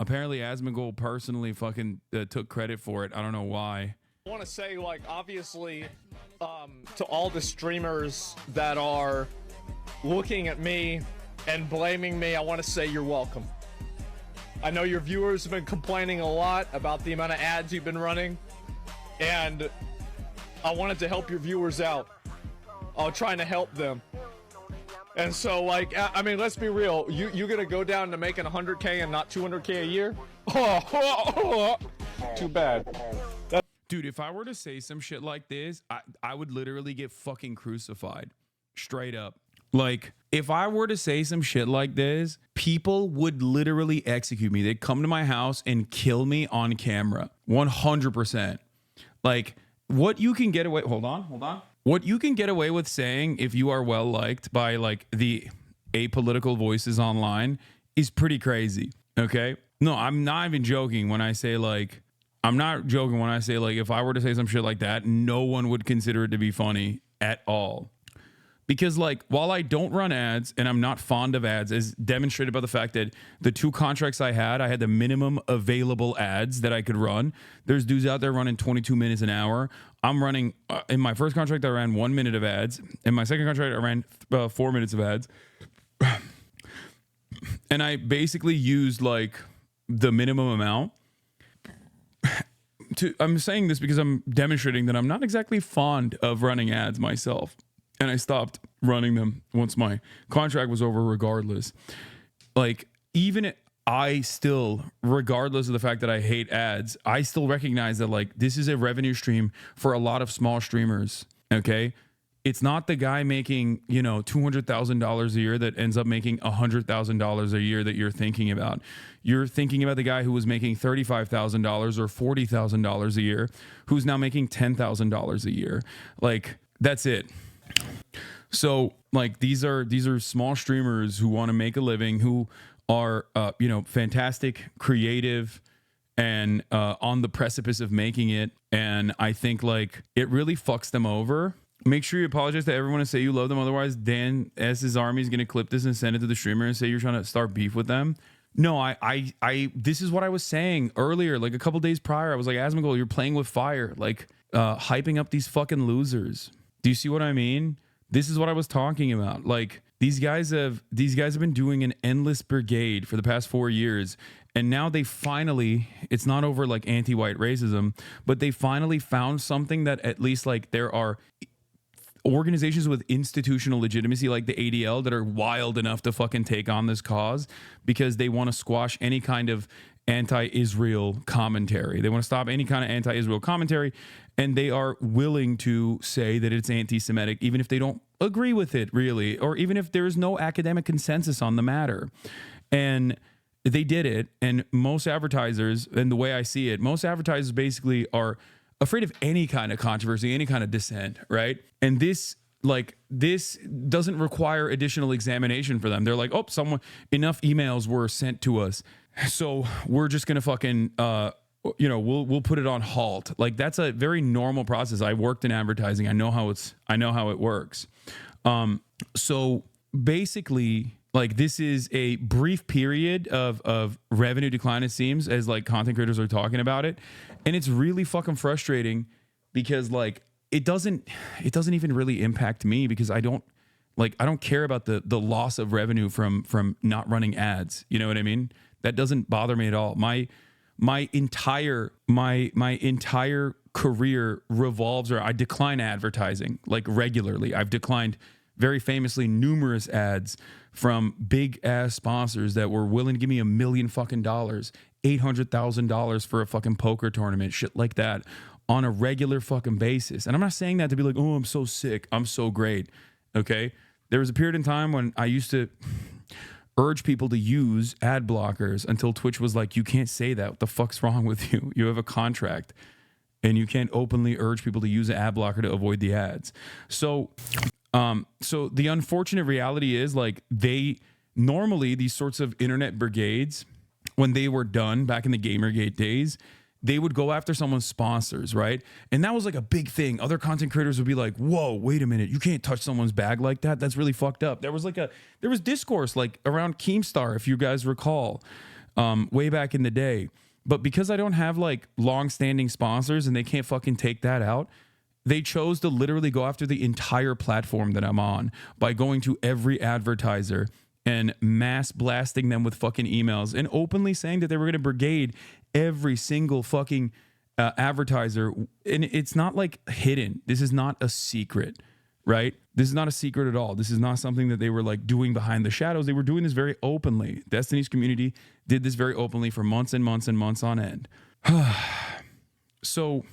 Apparently, Asmongold personally fucking took credit for it. I don't know why. I want to say, like, obviously, to all the streamers that are looking at me and blaming me, I want to say you're welcome. I know your viewers have been complaining a lot about the amount of ads you've been running, and I wanted to help your viewers out. I'm trying to help them. And so, like, I mean, let's be real. You gonna go down to making 100K and not 200K a year? Too bad. Dude, if I were to say some shit like this, I would literally get fucking crucified. Straight up. Like, if I were to say some shit like this, people would literally execute me. They'd come to my house and kill me on camera. 100%. Like, what you can get away... Hold on. What you can get away with saying if you are well liked by, like, the apolitical voices online is pretty crazy, okay? No, I'm not even joking when I say, like... I'm not joking when I say, like, if I were to say some shit like that, no one would consider it to be funny at all. Because, like, while I don't run ads and I'm not fond of ads, as demonstrated by the fact that the 2 contracts I had the minimum available ads that I could run. There's dudes out there running 22 minutes an hour. I'm running, in my first contract, I ran 1 minute of ads. In my second contract, I ran 4 minutes of ads. And I basically used, like, the minimum amount. I'm saying this because I'm demonstrating that I'm not exactly fond of running ads myself. And I stopped running them once my contract was over regardless. Like, even I still, regardless of the fact that I hate ads, I still recognize that, like, this is a revenue stream for a lot of small streamers, okay? It's not the guy making, you know, $200,000 a year that ends up making $100,000 a year that you're thinking about. You're thinking about the guy who was making $35,000 or $40,000 a year, who's now making $10,000 a year. Like, that's it. So, like, these are small streamers who want to make a living, who are, you know, fantastic, creative, and on the precipice of making it. And I think, like, it really fucks them over. Make sure you apologize to everyone and say you love them. Otherwise, Dan S.'s army is going to clip this and send it to the streamer and say you're trying to start beef with them. No, I this is what I was saying earlier, like a couple days prior. I was like, Asmongold, you're playing with fire, like hyping up these fucking losers. Do you see what I mean? This is what I was talking about. Like, these guys have been doing an endless brigade for the past 4 years. And now they finally, it's not over like anti-white racism, but they finally found something that at least, like, there are organizations with institutional legitimacy like the ADL that are wild enough to fucking take on this cause because they want to squash any kind of anti-Israel commentary. They want to stop any kind of anti-Israel commentary, and they are willing to say that it's anti-Semitic even if they don't agree with it, really, or even if there's no academic consensus on the matter. And they did it, and most advertisers, and the way I see it, most advertisers basically are afraid of any kind of controversy, any kind of dissent, right? And this doesn't require additional examination for them. They're like, oh, enough emails were sent to us, so we're just gonna fucking we'll put it on halt. Like, that's a very normal process. I worked in advertising. I know how it works. So basically, like, this is a brief period of revenue decline, it seems, as like content creators are talking about it. And it's really fucking frustrating because, like, it doesn't even really impact me because I don't care about the loss of revenue from not running ads. You know what I mean? That doesn't bother me at all. My entire career revolves around, I decline advertising, like, regularly. I've declined, very famously, numerous ads from big ass sponsors that were willing to give me $1 million fucking dollars, $800,000 for a fucking poker tournament, shit like that, on a regular fucking basis. And I'm not saying that to be like, oh, I'm so sick, I'm so great. Okay, there was a period in time when I used to urge people to use ad blockers until Twitch was like, you can't say that. What the fuck's wrong with you? You have a contract and you can't openly urge people to use an ad blocker to avoid the ads. So the unfortunate reality is, like, normally these sorts of internet brigades, when they were done back in the Gamergate days, they would go after someone's sponsors, right? And that was like a big thing. Other content creators would be like, whoa, wait a minute, you can't touch someone's bag like that. That's really fucked up. There was discourse like around Keemstar, if you guys recall. way back in the day. But because I don't have like long-standing sponsors and they can't fucking take that out, they chose to literally go after the entire platform that I'm on by going to every advertiser and mass blasting them with fucking emails and openly saying that they were going to brigade every single fucking advertiser. And it's not like hidden. This is not a secret, right? This is not a secret at all. This is not something that they were like doing behind the shadows. They were doing this very openly. Destiny's community did this very openly for months and months and months on end. So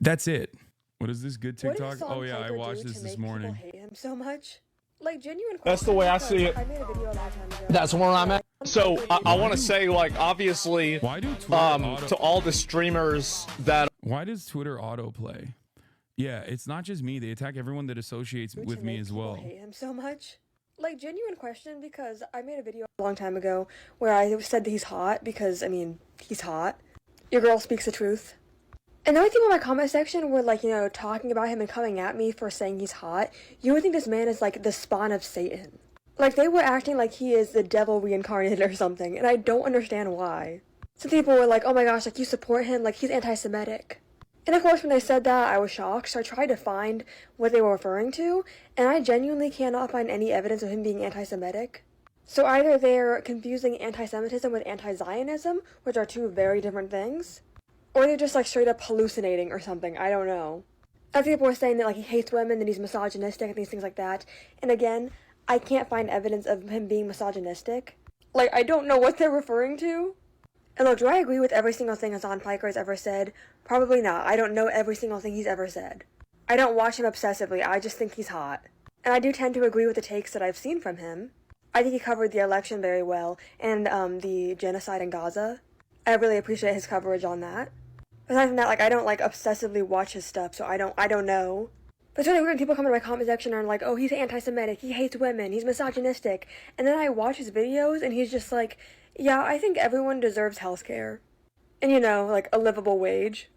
that's it. What is this good TikTok? Oh yeah, I watched this morning. Hate him so much. Like genuine. That's the way I see it. I made a video a long time ago. That's where I'm at. So I want to say, like, obviously, Why do Twitter to all the streamers that Why does Twitter autoplay? Yeah, it's not just me. They attack everyone that associates with me as well. Hate him so much. Like genuine question, because I made a video a long time ago where I said that he's hot because I mean he's hot. Your girl speaks the truth. And the only thing in my comment section were like, you know, talking about him and coming at me for saying he's hot. You would think this man is like the spawn of Satan. Like they were acting like he is the devil reincarnated or something, and I don't understand why. Some people were like, oh my gosh, like you support him, like he's anti-Semitic. And of course when they said that, I was shocked, so I tried to find what they were referring to, and I genuinely cannot find any evidence of him being anti-Semitic. So either they're confusing anti-Semitism with anti-Zionism, which are two very different things, or they're just like straight up hallucinating or something, I don't know. Other people were saying that like he hates women, that he's misogynistic and these things like that, and again, I can't find evidence of him being misogynistic. Like, I don't know what they're referring to. And look, do I agree with every single thing Hasan Piker has ever said? Probably not. I don't know every single thing he's ever said. I don't watch him obsessively, I just think he's hot. And I do tend to agree with the takes that I've seen from him. I think he covered the election very well, and the genocide in Gaza. I really appreciate his coverage on that. Aside from that, like, I don't, like, obsessively watch his stuff, so I don't know. But it's really weird when people come into my comment section and are like, oh, he's anti-Semitic, he hates women, he's misogynistic. And then I watch his videos, and he's just like, yeah, I think everyone deserves healthcare. And, you know, like, a livable wage.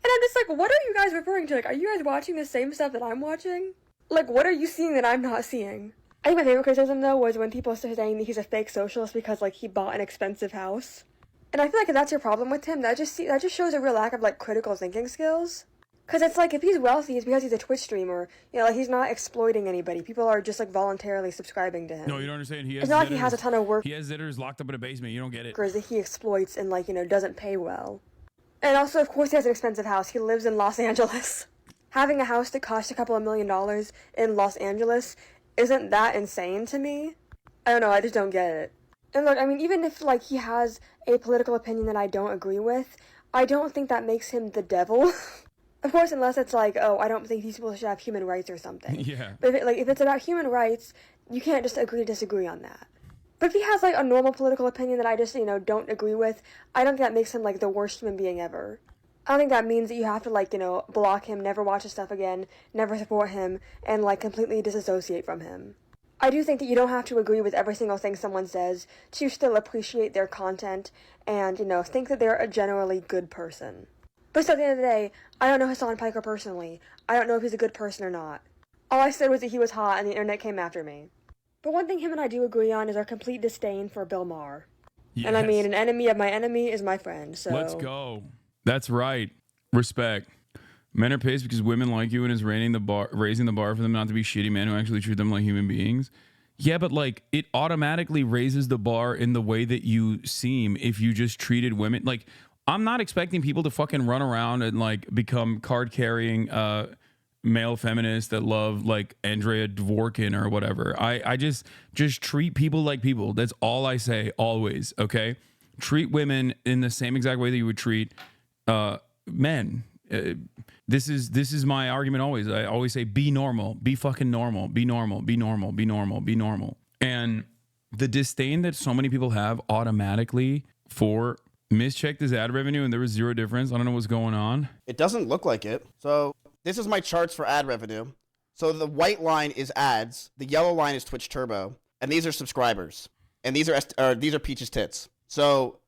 And I'm just like, what are you guys referring to? Like, are you guys watching the same stuff that I'm watching? Like, what are you seeing that I'm not seeing? I think my favorite criticism, though, was when people started saying that he's a fake socialist because, like, he bought an expensive house. And I feel like if that's your problem with him, that just shows a real lack of, like, critical thinking skills. Because it's like, if he's wealthy, it's because he's a Twitch streamer. You know, like, he's not exploiting anybody. People are just, like, voluntarily subscribing to him. No, you don't understand. It's not like he has a ton of work. He has zitters locked up in a basement. You don't get it. That he exploits and, like, you know, doesn't pay well. And also, of course, he has an expensive house. He lives in Los Angeles. Having a house that costs a couple of $1 million in Los Angeles, isn't that insane to me? I don't know, I just don't get it. And look, I mean, even if, like, he has a political opinion that I don't agree with, I don't think that makes him the devil. Of course, unless it's like, oh, I don't think these people should have human rights or something. Yeah. But if it's about human rights, you can't just agree to disagree on that. But if he has, like, a normal political opinion that I just, you know, don't agree with, I don't think that makes him, like, the worst human being ever. I don't think that means that you have to, like, you know, block him, never watch his stuff again, never support him, and, like, completely disassociate from him. I do think that you don't have to agree with every single thing someone says to still appreciate their content and, you know, think that they're a generally good person. But still, at the end of the day, I don't know Hasan Piker personally. I don't know if he's a good person or not. All I said was that he was hot and the internet came after me. But one thing him and I do agree on is our complete disdain for Bill Maher. Yes. And I mean, an enemy of my enemy is my friend, so... Let's go. That's right. Respect. Men are pissed because women like you and is raising the bar for them not to be shitty men who actually treat them like human beings. Yeah, but like it automatically raises the bar in the way that you seem if you just treated women like I'm not expecting people to fucking run around and like become card carrying male feminists that love like Andrea Dworkin or whatever. I just treat people like people. That's all I say always. Okay, treat women in the same exact way that you would treat men. This is my argument always. I always say be normal, be fucking normal, be normal, be normal, be normal, be normal. And the disdain that so many people have automatically for mischecked his ad revenue and there was zero difference. I don't know what's going on. It doesn't look like it. So this is my charts for ad revenue. So the white line is ads, the yellow line is Twitch Turbo, and these are subscribers, and these are Peach's tits. So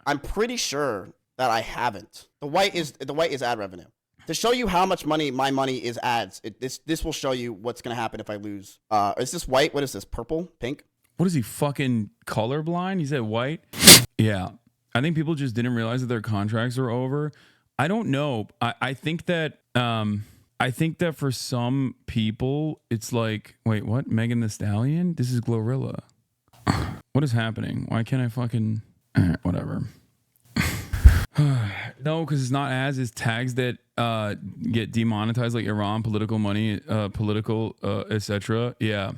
I'm pretty sure that I haven't. The white is ad revenue. To show you how much money my money is ads, this will show you what's gonna happen if I lose. Is this white? What is this? Purple? Pink? What is he, fucking colorblind? He said white. Yeah. I think people just didn't realize that their contracts are over. I don't know. I think that for some people it's like, wait, what? Megan Thee Stallion? This is Glorilla. What is happening? Why can't I fucking whatever? No, because it's not ads, it's tags that get demonetized, like Iran, political money, political, etc. Yeah.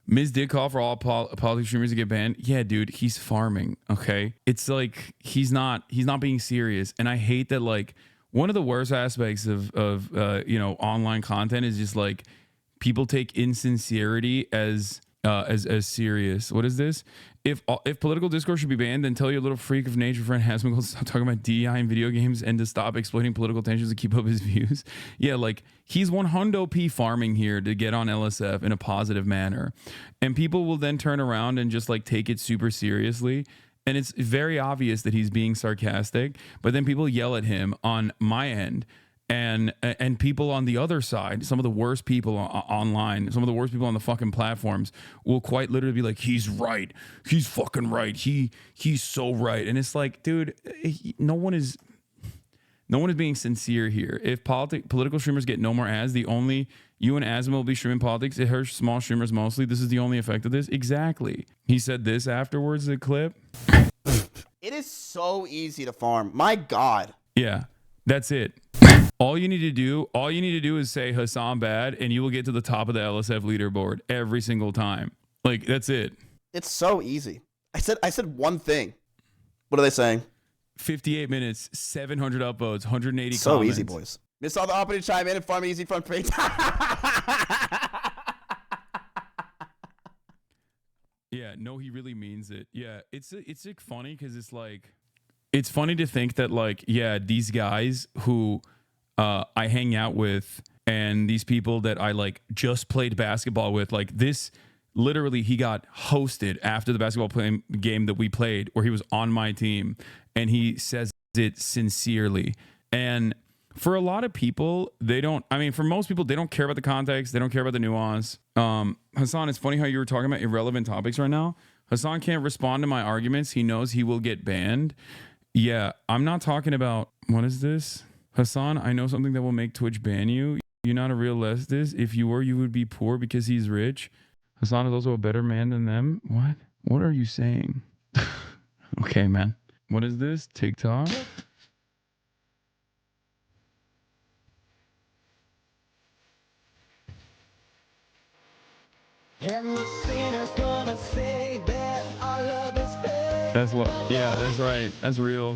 Miz did call for all politics streamers to get banned. Yeah, dude, he's farming. Okay, it's like he's not being serious, and I hate that. Like, one of the worst aspects of online content is just like people take insincerity as serious. What is this? If political discourse should be banned, then tell your little freak of nature friend Hasan to stop talking about DEI in video games and to stop exploiting political tensions to keep up his views. Yeah, like he's 100p farming here to get on LSF in a positive manner, and people will then turn around and just like take it super seriously. And it's very obvious that he's being sarcastic, but then people yell at him on my end. And people on the other side, some of the worst people online, some of the worst people on the fucking platforms will quite literally be like, he's right. He's fucking right. He's so right. And it's like, dude, no one is being sincere here. If political streamers get no more ads, the only you and Asma will be streaming politics. It hurts small streamers mostly. This is the only effect of this. Exactly. He said this afterwards, the clip. It is so easy to farm. My God. Yeah, that's it. All you need to do is say Hasan bad, and you will get to the top of the LSF leaderboard every single time. Like, that's it. It's so easy. I said one thing. What are they saying? 58 minutes, 700 upvotes, 180 so comments. Easy, boys. Missed all the opportunity to chime in and farm easy front page. Yeah, no, he really means it. Yeah, it's like funny because it's funny to think that like, yeah, these guys who I hang out with and these people that I like just played basketball with, like this, literally he got hosted after the basketball game that we played where he was on my team, and he says it sincerely. And for a lot of people, for most people, they don't care about the context. They don't care about the nuance. Hasan, it's funny how you were talking about irrelevant topics right now. Hasan can't respond to my arguments. He knows he will get banned. Yeah, I'm not talking about, what is this? Hasan, I know something that will make Twitch ban you. You're not a real leftist. If you were, you would be poor because he's rich. Hasan is also a better man than them. What? What are you saying? Okay, man. What is this? TikTok? And the sinner's gonna say that our love is fake. That's what, yeah, that's right. That's real.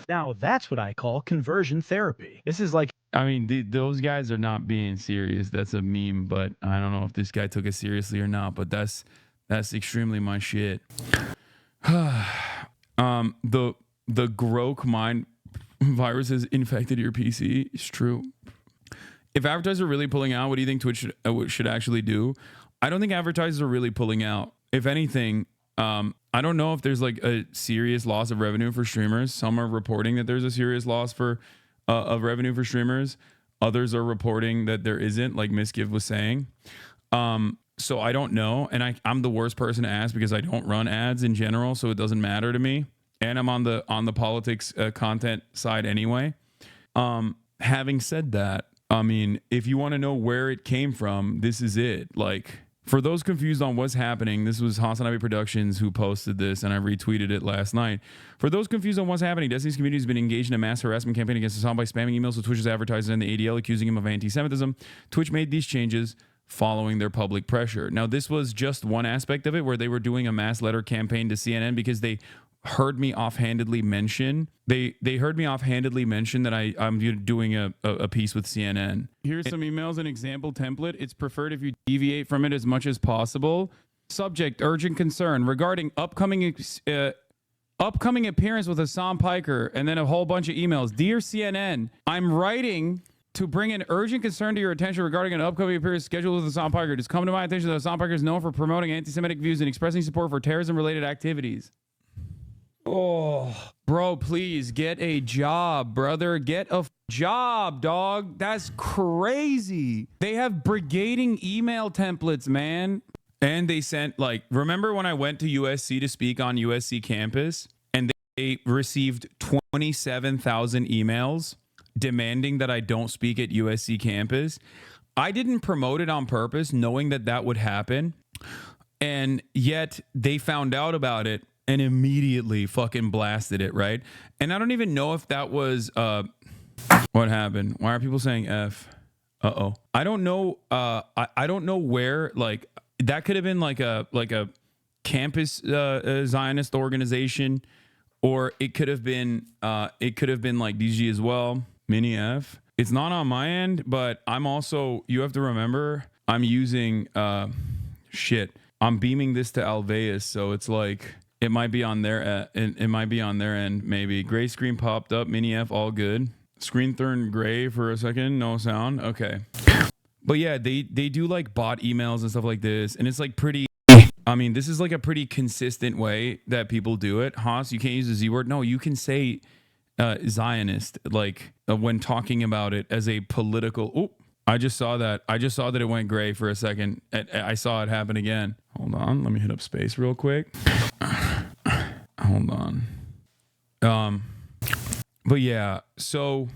Now that's what I call conversion therapy. This is like, I mean, those guys are not being serious. That's a meme, but I don't know if this guy took it seriously or not, but that's extremely my shit. The Grok mind virus has infected your PC. It's true. If advertisers are really pulling out, what do you think Twitch should actually do? I don't think advertisers are really pulling out. If anything, I don't know if there's like a serious loss of revenue for streamers. Some are reporting that there's a serious loss of revenue for streamers. Others are reporting that there isn't, like Miss Give was saying. So I don't know, and I'm the worst person to ask because I don't run ads in general, so it doesn't matter to me. And I'm on the politics content side anyway. Having said that, I mean, if you want to know where it came from, this is it. Like, for those confused on what's happening, this was Hasanabi Productions who posted this, and I retweeted it last night. For those confused on what's happening, Destiny's community has been engaged in a mass harassment campaign against Hasan by spamming emails with Twitch's advertisers and the ADL, accusing him of anti-Semitism. Twitch made these changes following their public pressure. Now, this was just one aspect of it, where they were doing a mass letter campaign to CNN because they heard me offhandedly mention that I'm doing a piece with CNN. Here's some emails, an example template. It's preferred if you deviate from it as much as possible. Subject: urgent concern regarding upcoming appearance with Hasan Piker, and then a whole bunch of emails. Dear CNN, I'm writing To bring an urgent concern to your attention regarding an upcoming appearance scheduled with Hasan Piker, it has come to my attention that Hasan Piker is known for promoting anti-Semitic views and expressing support for terrorism-related activities. Oh, bro, please get a job, brother. Get a job, dog. That's crazy. They have brigading email templates, man. And they sent, like, remember when I went to USC to speak on USC campus and they received 27,000 emails demanding that I don't speak at USC campus? I didn't promote it on purpose, knowing that that would happen. And yet they found out about it and immediately fucking blasted it, right? And I don't even know if that was what happened. Why are people saying F? Uh-oh. I don't know. I don't know where, like, that could have been like a campus Zionist organization, or it could have been like DG as well. Mini F. It's not on my end, but I'm also, you have to remember, I'm using I'm beaming this to Alveus, so it's like it might be on their it might be on their end, maybe. Gray screen popped up, Mini F, all good. Screen turned gray for a second, no sound. Okay. But yeah, they do like bot emails and stuff like this, and it's like pretty, I mean, this is like a pretty consistent way that people do it. Haas, you can't use the Z word. No, you can say Zionist, like when talking about it as a political. Oh, I just saw that it went gray for a second. I saw it happen again. Hold on, let me hit up space real quick. Hold on. But yeah, so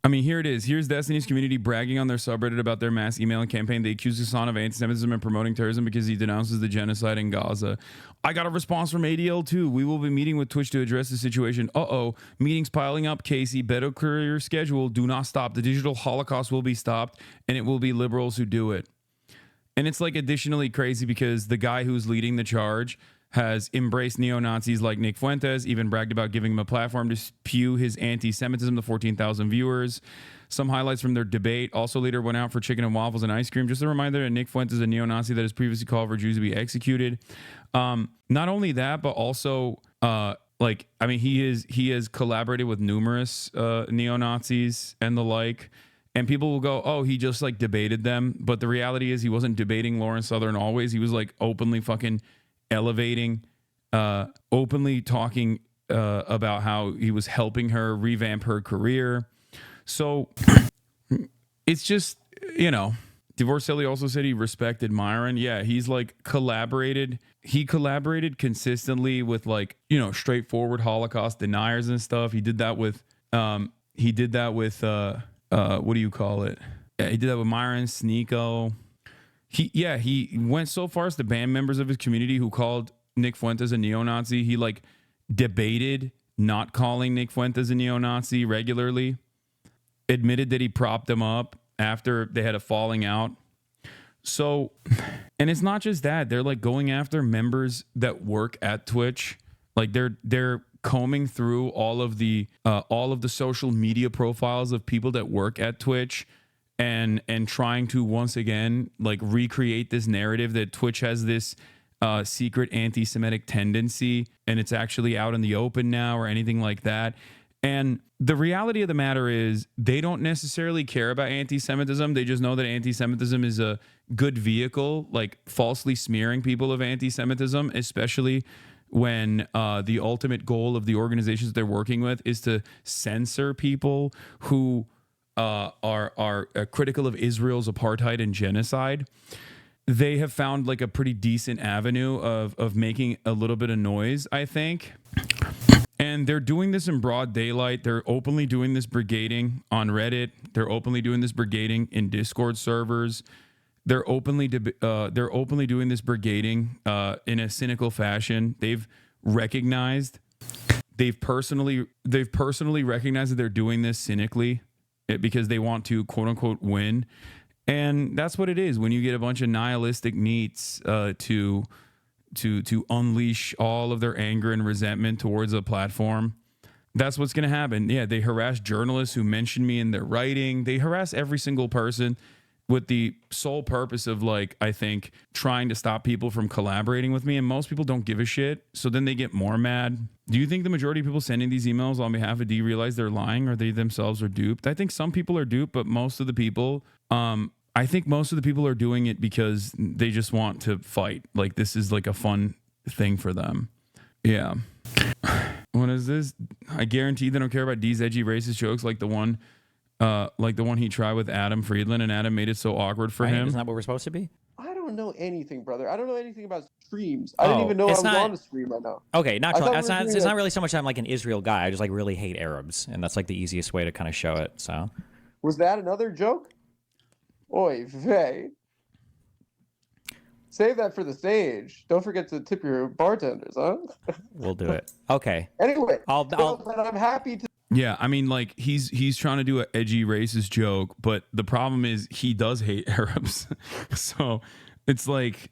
I mean, here it is. Here's Destiny's community bragging on their subreddit about their mass emailing campaign. They accuse Hasan of anti-Semitism and promoting terrorism because he denounces the genocide in Gaza. I got a response from ADL too. We will be meeting with Twitch to address the situation. Uh-oh. Meetings piling up, Casey. Better clear your schedule. Do not stop. The digital Holocaust will be stopped, and it will be liberals who do it. And it's like additionally crazy because the guy who's leading the charge has embraced neo-Nazis like Nick Fuentes, even bragged about giving him a platform to spew his anti-Semitism to 14,000 viewers. Some highlights from their debate. Also later went out for chicken and waffles and ice cream. Just a reminder that Nick Fuentes is a neo-Nazi that has previously called for Jews to be executed. Not only that, but also, like, I mean, he has collaborated with numerous neo-Nazis and the like. And people will go, oh, he just like debated them. But the reality is he wasn't debating Lauren Southern always. He was like openly fucking elevating, openly talking about how he was helping her revamp her career. So it's just, you know, Divorcelli also said he respected Myron. Yeah, he's like collaborated. He collaborated consistently with, like, you know, straightforward Holocaust deniers and stuff. He did that with what do you call it? Yeah, he did that with Myron, Sneeko. He went so far as to ban members of his community who called Nick Fuentes a neo-Nazi. He like debated not calling Nick Fuentes a neo-Nazi regularly, admitted that he propped him up after they had a falling out. So, and it's not just that, they're like going after members that work at Twitch. Like they're combing through all of the social media profiles of people that work at Twitch and trying to once again like recreate this narrative that Twitch has this secret anti-Semitic tendency and it's actually out in the open now or anything like that. And the reality of the matter is they don't necessarily care about anti-Semitism. They just know that anti-Semitism is a good vehicle, like falsely smearing people of anti-Semitism, especially when the ultimate goal of the organizations they're working with is to censor people who are critical of Israel's apartheid and genocide. They have found like a pretty decent avenue of making a little bit of noise, I think. And they're doing this in broad daylight. They're openly doing this brigading on Reddit. They're openly doing this brigading in Discord servers. They're openly doing this brigading in a cynical fashion. They've personally recognized that they're doing this cynically because they want to quote unquote win. And that's what it is when you get a bunch of nihilistic neets to unleash all of their anger and resentment towards a platform. That's what's going to happen. Yeah, they harass journalists who mention me in their writing. They harass every single person with the sole purpose of like, I think, trying to stop people from collaborating with me, and most people don't give a shit, so then they get more mad. Do you think the majority of people sending these emails on behalf of D realize they're lying, or they themselves are duped? I think some people are duped, but most of the people, I think most of the people are doing it because they just want to fight. Like, this is like a fun thing for them. Yeah. What is this? I guarantee they don't care about D's edgy racist jokes like the one he tried with Adam Friedland, and Adam made it so awkward for him. Isn't that what we're supposed to be? I don't know anything, brother. I don't know anything about streams. I didn't even know I was on a stream right now. Okay, I thought it's not really so much I'm like an Israel guy. I just like really hate Arabs, and that's like the easiest way to kind of show it. So, Was that another joke? Oy vey. Save that for the stage. Don't forget to tip your bartenders, huh? we'll do it. Okay. Anyway, I'll but I'm happy to. Yeah, I mean, like he's trying to do an edgy racist joke, but the problem is he does hate Arabs, so it's like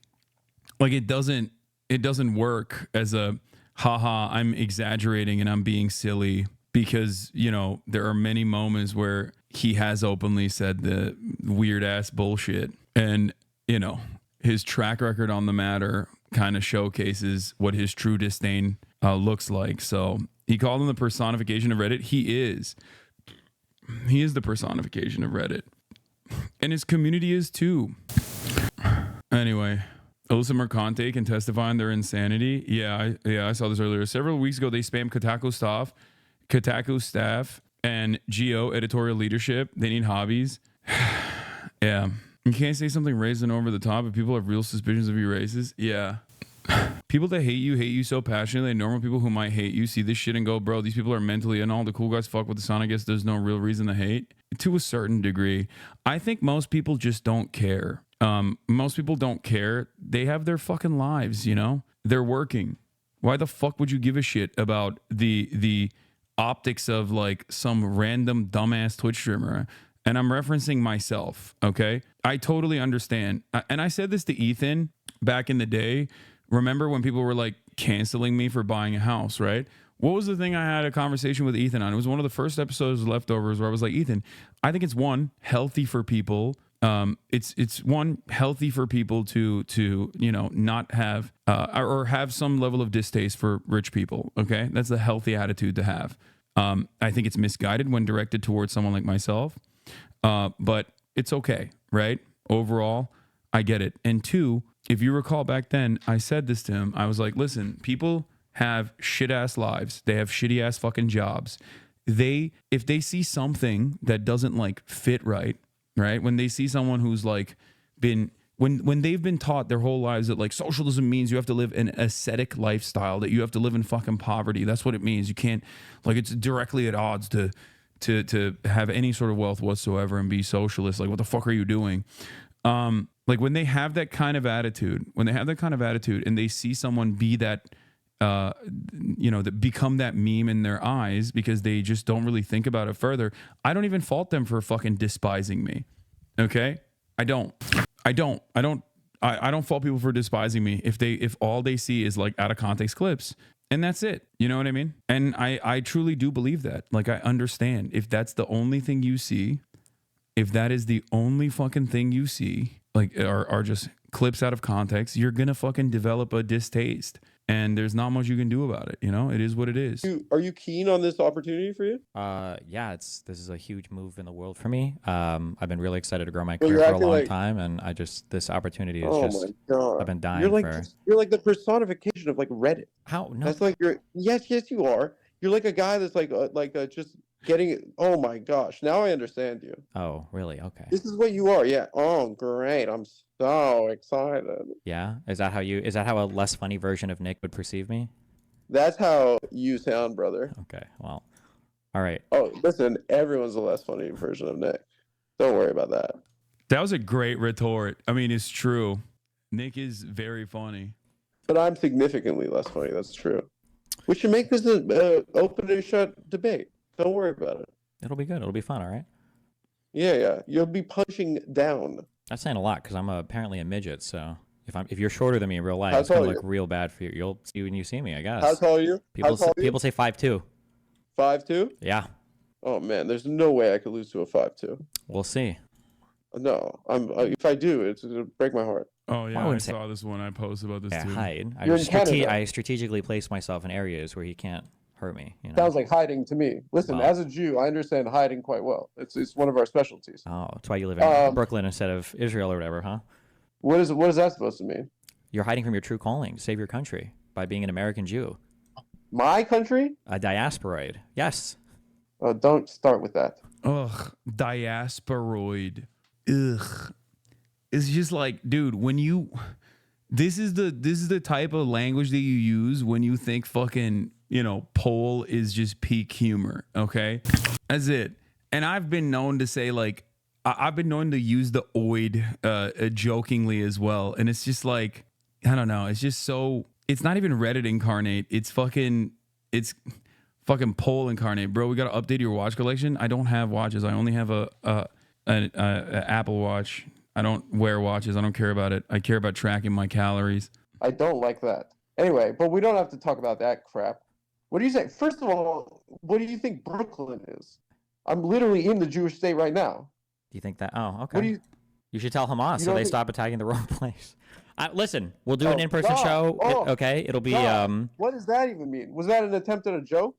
it doesn't work as a haha. I'm exaggerating and I'm being silly, because you know there are many moments where he has openly said the weird ass bullshit, and you know his track record on the matter kind of showcases what his true disdain looks like. So he called him the personification of Reddit. He is the personification of Reddit, and his community is too. Anyway, Alyssa Mercante can testify on their insanity. Yeah, I saw this earlier. Several weeks ago, they spammed Kotaku staff, and Geo editorial leadership. They need hobbies. Yeah. You can't say something racist and over the top if people have real suspicions of you racist. Yeah. People that hate you so passionately. Normal people who might hate you see this shit and go, bro, these people are mentally, and all the cool guys fuck with the sun. I guess there's no real reason to hate. To a certain degree. I think most people just don't care. Most people don't care. They have their fucking lives, you know? They're working. Why the fuck would you give a shit about the optics of like some random dumbass Twitch streamer? And I'm referencing myself, okay? I totally understand. And I said this to Ethan back in the day. Remember when people were like canceling me for buying a house, right? What was the thing I had a conversation with Ethan on? It was one of the first episodes of Leftovers where I was like, Ethan, I think it's one, healthy for people. It's one, healthy for people to you know, not have or have some level of distaste for rich people, okay? That's a healthy attitude to have. I think it's misguided when directed towards someone like myself. But it's okay, right? Overall, I get it. And two, if you recall back then, I said this to him. I was like, listen, people have shit ass lives. They have shitty ass fucking jobs. If they see something that doesn't like fit right? When they see someone who's like when they've been taught their whole lives that like socialism means you have to live an ascetic lifestyle, that you have to live in fucking poverty. That's what it means. You can't, like, it's directly at odds to have any sort of wealth whatsoever and be socialist. Like, what the fuck are you doing? Like when they have that kind of attitude, and they see someone be that, you know, that become that meme in their eyes because they just don't really think about it further. I don't even fault them for fucking despising me. Okay. I don't fault people for despising me if all they see is like out of context clips. And that's it. You know what I mean? And I truly do believe that. Like, I understand if that's the only thing you see, if that is the only fucking thing you see, like, are just clips out of context, you're going to fucking develop a distaste. And there's not much you can do about it. You know, it is what it is. Are you keen on this opportunity for you? Yeah, this is a huge move in the world for me. I've been really excited to grow my career for a long time, and this opportunity is just, my God. I've been dying You're like the personification of like Reddit. How? No. That's like yes, you are. You're like a guy that's like just getting it. Oh my gosh, now I understand you. Oh, really? Okay. This is what you are. Yeah. Oh, great. I'm so excited. Yeah. Is that how a less funny version of Nick would perceive me? That's how you sound, brother. Okay. Well, all right. Oh, listen, everyone's a less funny version of Nick. Don't worry about that. That was a great retort. I mean, it's true. Nick is very funny. But I'm significantly less funny. That's true. We should make this an open and shut debate. Don't worry about it. It'll be good. It'll be fun. All right. Yeah. You'll be punching down. That's saying a lot because I'm apparently a midget. So if you're shorter than me in real life, it's gonna look real bad for you. You'll see when you see me, I guess. How tall are you? People say 5'2". 5'2"? Yeah. Oh man, there's no way I could lose to a 5'2". We'll see. No, if I do, it'll break my heart. Oh yeah, I wouldn't say- saw this one. I posted about this Yeah, too. hide. You're in Canada. I strategically place myself in areas where he can't hurt me. You know. Sounds like hiding to me. Listen, Well- as a Jew, I understand hiding quite well. It's one of our specialties. Oh, that's why you live in Um, Brooklyn instead of Israel or whatever, huh? What is that supposed to mean? You're hiding from your true calling to save your country by being an American Jew, My country? a diasporoid. Yes. Don't start with that. Ugh, diasporoid. Ugh. It's just like, dude, when you this is the type of language that you use when you think fucking, Pole is just peak humor, okay? That's it. And I've been known to say, like, I've been known to use the oid jokingly as well. And it's just like, I don't know, it's just so, it's not even Reddit incarnate. It's fucking Pole incarnate. Bro, we got to update your watch collection. I don't have watches. I only have an Apple Watch. I don't wear watches. I don't care about it. I care about tracking my calories. I don't like that. Anyway, but we don't have to talk about that crap. What do you say? First of all, what do you think Brooklyn is? I'm literally in the Jewish state right now. Do you think that? Oh, okay. What do You should tell Hamas You so don't they think- stop attacking the wrong place. Listen, we'll do an Oh, in-person God. show. Oh, Okay, it'll be God, what does that even mean? Was that an attempt at a joke?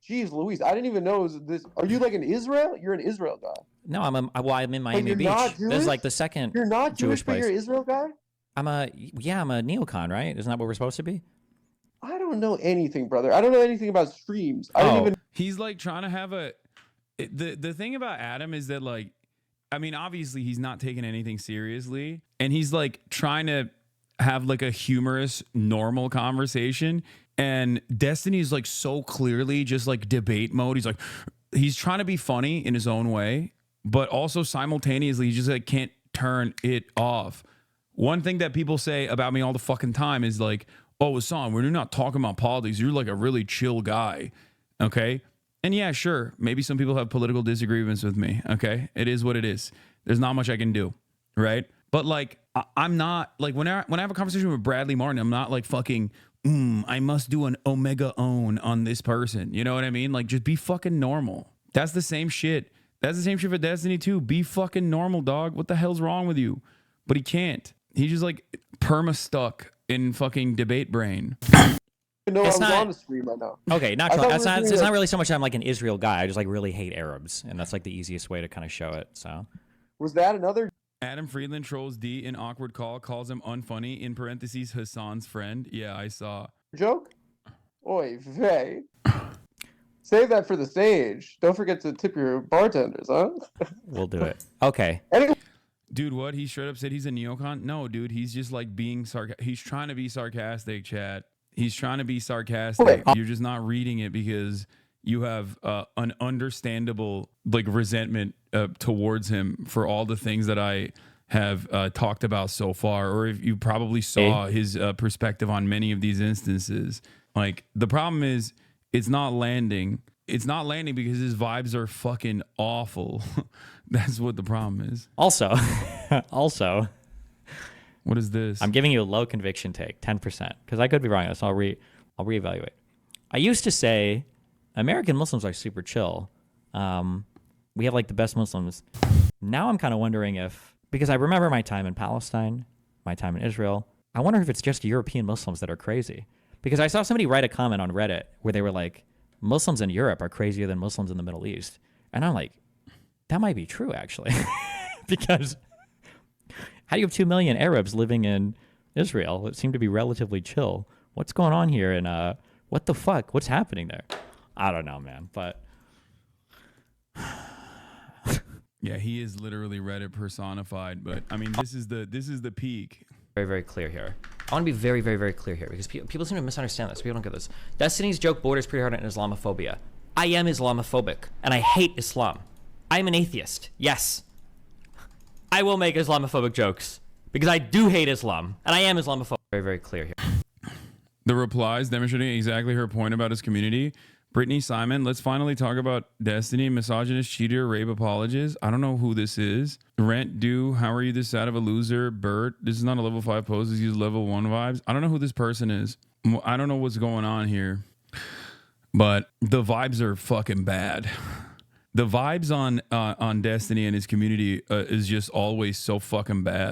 Jeez Louise, I didn't even know it was this. Are you like in Israel? You're an Israel guy. No, I'm in Miami you're Beach. not This is Jewish? like the second You're not Jewish, but place. you're an Israel guy? I'm a neocon, right? Isn't that what we're supposed to be? I don't know anything, brother. I don't know anything about streams. I don't even He's like trying to have the thing about Adam is that, like, I mean, obviously he's not taking anything seriously, and he's like trying to have like a humorous, normal conversation. And Destiny is like so clearly just like debate mode. He's trying to be funny in his own way, but also simultaneously he just like can't turn it off. One thing that people say about me all the fucking time is like, "Oh, Hasan, when you're not talking about politics, you're like a really chill guy." Okay. And yeah, sure. Maybe some people have political disagreements with me. Okay. It is what it is. There's not much I can do. Right. But like, I'm not like when I have a conversation with Bradley Martin, I'm not like fucking, I must do an Omega own on this person. You know what I mean? Like, just be fucking normal. That's the same shit. That's the same shit for Destiny too. Be fucking normal, dog. What the hell's wrong with you? But he can't. He's just like perma stuck in fucking debate brain. know I It's was not- on the stream right now. Okay, not I thought we that's were not. doing It's like- not really so much that I'm like an Israel guy. I just like really hate Arabs, and that's like the easiest way to kind of show it. So Was that another Adam Friedland trolls D in awkward call, calls him unfunny, in parentheses, Hassan's friend. Yeah, I saw. joke? Oy vey. Save that for the stage. Don't forget to tip your bartenders, huh? we'll do it. Okay. Anyway, Dude, what? He straight up said he's a neocon? No, dude, he's just like being he's trying to be sarcastic, chat. He's trying to be sarcastic. You're just not reading it because you have an understandable like resentment towards him for all the things that I have talked about so far, or if you probably saw his perspective on many of these instances. Like, the problem is it's not landing. It's not landing because his vibes are fucking awful. That's what the problem is. Also, What is this? I'm giving you a low conviction take, 10%, because I could be wrong. So I'll reevaluate. I used to say American Muslims are super chill. We have like the best Muslims. Now I'm kind of wondering if, because I remember my time in Palestine, my time in Israel, I wonder if it's just European Muslims that are crazy. Because I saw somebody write a comment on Reddit where they were like, Muslims in Europe are crazier than Muslims in the Middle East. And I'm like, that might be true, actually. Because how do you have 2 million Arabs living in Israel that seem to be relatively chill? What's going on here? And what the fuck? What's happening there? I don't know, man. But yeah, he is literally Reddit personified. But I mean, this is the peak. very, very clear here. I want to be very, very, very clear here because people seem to misunderstand this. People don't get this. Destiny's joke borders pretty hard on Islamophobia. I am Islamophobic, and I hate Islam. I'm an atheist. Yes. I will make Islamophobic jokes because I do hate Islam, and I am Islamophobic. Very, very clear here. The replies demonstrating exactly her point about his community. Brittany Simon, let's finally talk about Destiny, misogynist, cheater, rape apologist. I don't know who this is. Rent due, how are you this sad of a loser? Bert, this is not a level 5 post, this is level 1 vibes. I don't know who this person is. I don't know what's going on here. But the vibes are fucking bad. the vibes on Destiny and his community is just always so fucking bad.